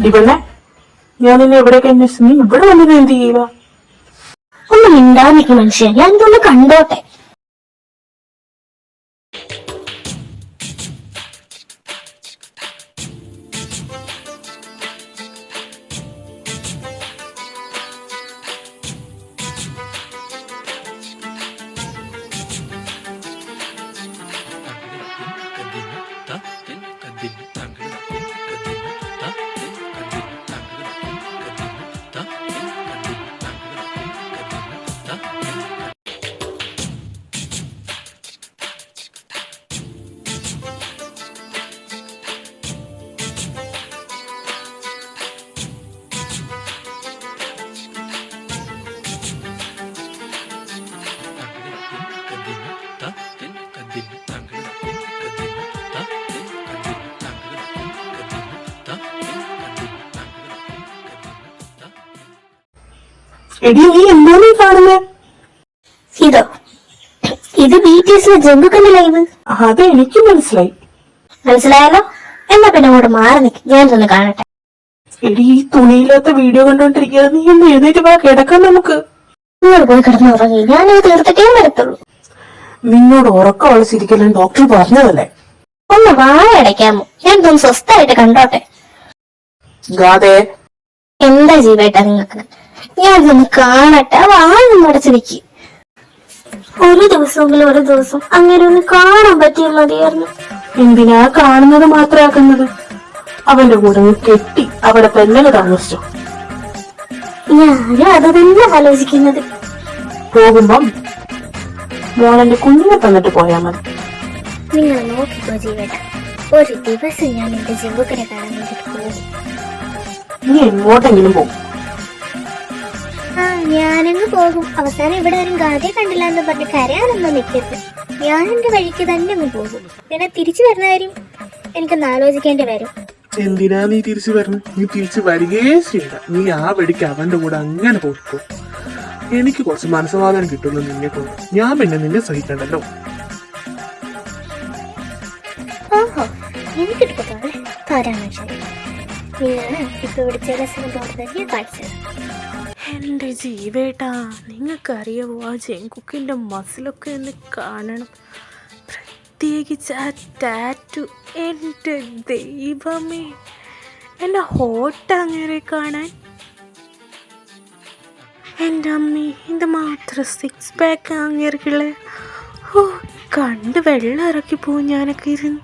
ഇവണ്ണെ ഞാൻ നിന്നെ എവിടെയൊക്കെ അന്വേഷിച്ചു, നീ ഇവിടെ വന്നത് എന്ത് ചെയ്യുക? ഒന്ന് മിണ്ടാതിരിക്കും മനുഷ്യൻ, ഞാൻ ഇതൊന്ന് കണ്ടോട്ടെ. എടി നീ എന്താ നീ കാണുന്നേ? ഇത് BTS ജങ്കുക്കിന്റെ ലൈവ്. അത് എനിക്ക് മനസ്സിലായല്ലോ. എന്നാ പിന്നെ അങ്ങോട്ട് മാറി നിൽക്കും, ഞാനൊന്ന് കാണട്ടെ. എടി ഈ തുണിയില്ലാത്ത വീഡിയോ കണ്ടോണ്ടിരിക്കുക, നീ ഒന്ന് എഴുന്നേറ്റ് പോയാ കിടക്കാൻ നമുക്ക്. നിങ്ങൾ പോയി കിടന്നുറങ്ങി, ഞാനത് തീർത്തിട്ടേ വരത്തുള്ളൂ. നിന്നോട് ഉറക്കം ഒളിച്ചിരിക്കലും ഡോക്ടർ പറഞ്ഞതല്ലേ. ഒന്ന് വായ അടയ്ക്കാമോ? ഞാനൊന്ന് സ്വസ്ഥമായിട്ട് കണ്ടോട്ടെ. ഗാദേ എന്താ ജീവേട്ടാ നിങ്ങൾക്ക്? ഞാനൊന്ന് കാണട്ടെ. വാഴൊന്നും അടച്ചിരിക്കും. ഒരു ദിവസം അങ്ങനെ ഒന്ന് കാണാൻ പറ്റിയ മതിയായിരുന്നു. എന്തിനാ കാണുന്നത് മാത്രമാക്കുന്നത്? അവന്റെ കൂടെ കെട്ടി അവിടെ തന്നെ താമസിച്ചു. ഞാനും അത് തന്നെ ആലോചിക്കുന്നത്. പോകുമ്പം മോളന്റെ കുഞ്ഞിനെ തന്നിട്ട് പോയാ മതി. നിങ്ങൾ നോക്കിക്കോ ജീവേട്ട, ഒരു ദിവസം ഞാൻ എന്റെ ജങ്കുക്കിനെ കാണാൻ വേണ്ടിട്ട് പോകും. നീ എങ്ങോട്ടെങ്കിലും പോകും? ഞാനങ്ങ് പോകും. അവസാനം ഇവിടെ ആരും ഗാഥയെ കണ്ടില്ല എന്ന് പറഞ്ഞ് കരയാനൊന്നും നിൽക്കരുത്. ഞാൻ എന്റെ വഴിക്ക് തന്നെ അങ്ങ് പോകും. പിന്നെ തിരിച്ചു വരുന്ന കാര്യം എനിക്കൊന്ന് ആലോചിക്കേണ്ടി വരും. എന്തിനാ നീ തിരിച്ചു വരണം? നീ തിരിച്ചു വരികയേ ചെയ്യണ്ട. നീ ആ വഴിക്ക് അവന്റെ കൂടെ അങ്ങനെ പോയിക്കോ. എനിക്ക് കുറച്ച് മനസ്സമാധാനം കിട്ടുന്നു നിന്നെ കൊണ്ട്. ഞാൻ പിന്നെ നിന്നെ സഹിക്കണ്ടല്ലോ. ഓഹോ, എനിക്കിട്ടോളെ തരാൻ മനുഷ്യൻ. ഇപ്പൊ ഇവിടെ ചില സ്ഥലം കാണിച്ചത്. എൻ്റെ ജീവേട്ടാ, നിങ്ങൾക്കറിയാവോ ആ ജങ്കുക്കിൻ്റെ മസിലൊക്കെ ഒന്ന് കാണണം. പ്രത്യേകിച്ച് ആ ടാറ്റു. എൻ്റെ ദൈവമേ, എൻ്റെ ഹോട്ട് അങ്ങനെ കാണാൻ. എൻ്റെ അമ്മേ, ഇത് മാത്രം 6 പാക്ക് അങ്ങേർക്കുള്ള. ഓ, കണ്ട് വെള്ളം ഇറക്കി പോവും ഞാനൊക്കെ ഇരുന്ന്.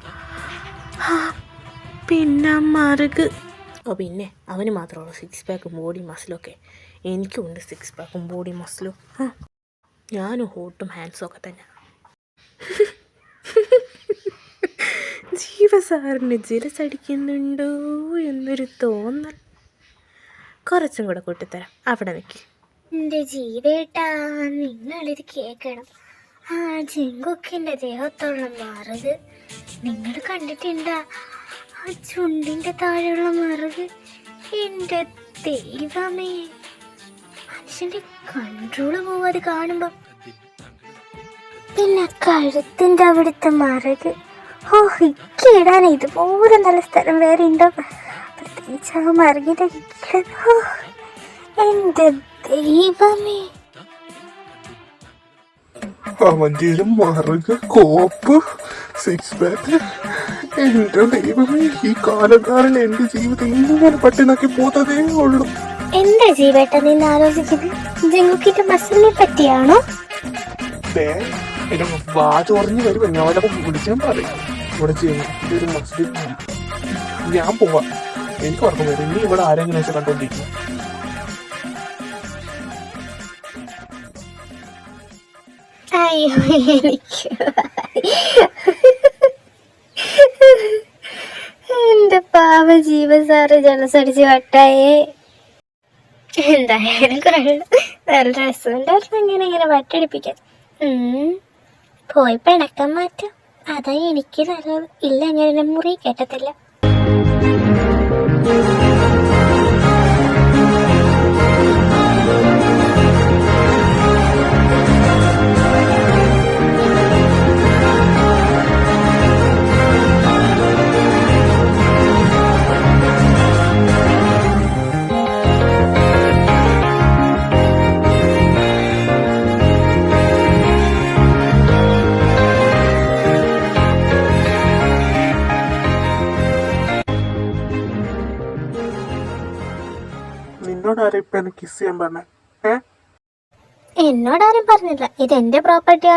പിന്നെ മറുക്. ഓ പിന്നെ അവന് മാത്രമുള്ള 6 പാക്കും ബോഡി മസിലൊക്കെ. എനിക്കും ഉണ്ട് 6 പാക്കും ബോഡി മസിലും. ഞാനും ഹോട്ടും ഹാൻഡ്സും ഒക്കെ തന്നെ. ജീവസാറിന് ജലസടിക്കുന്നുണ്ടോ എന്നൊരു തോന്നൽ. കുറച്ചും കൂടെ കൂട്ടിത്തരാം, അവിടെ നിൽക്കി. എൻ്റെ ജീവേട്ടാ, നിങ്ങളിത് കേൾക്കണം. ആ ജങ്കുക്കിന്റെ ദേഹത്തുള്ള മറുക് നിങ്ങൾ കണ്ടിട്ടുണ്ടാ? ആ ചുണ്ടിന്റെ താഴെയുള്ള മറുക്. എൻ്റെ ദൈവമേ, മനുഷ്യന്റെ കൺട്രോള് പോവാതെ കാണുമ്പോ. പിന്നെ കഴുത്തിന്റെ അവിടുത്തെ മറുക്. ഓ, ഇടാൻ ഇതുപോലെ നല്ല സ്ഥലം വേറെ ഉണ്ടോ? പ്രത്യേകിച്ച് ആ മറുകിന്റെ എന്റെ ദൈവമേ. അവന്റെ മറുക, കോപ്പ്, 6 പാക്ക്. എന്റെ ദൈവമേ, ഈ കാലക്കാരൻ എന്റെ ജീവിതം ഇങ്ങനെ പട്ടിണാക്കി പോത്തതേ ഉള്ളൂ. എന്താ ജീവേട്ട നിന്ന് ആലോചിക്കുന്നത്? ജങ്കുക്കിന്റെ മസിലിനെ പറ്റിയാണോ? വാ ചോറിഞ്ഞ് വരുമ്പോ ഞാനൊക്കെ വിളിച്ചാൻ പറയും. ഇവിടെ ഒരു മസിൽ. ഞാൻ പോവാ, എനിക്ക് ഉറക്കം വരും. നീ ഇവിടെ ആരെങ്കിലും വെച്ച് കണ്ടോണ്ടിരിക്കും. അയ്യോ, എനിക്ക് എന്റെ പാവ ജീവസാറ് ജലസടിച്ച് വട്ടായേ. എന്തായാലും നല്ല രസമുണ്ടായിരുന്നു ഇങ്ങനെ വട്ടടിപ്പിക്കാൻ. പോയി പിണക്കം മാറ്റാം, അതാ എനിക്ക് നല്ലത്. ഇല്ല, ഞാൻ മുറി കേട്ടത്തില്ല. നിന്നോടാരാ ഇപ്പൊ എന്നെ കിസ് ചെയ്യാൻ പറഞ്ഞേ? എന്നോടാരും പറഞ്ഞില്ല, ഇത് എന്റെ പ്രോപ്പർട്ടിയാണ്.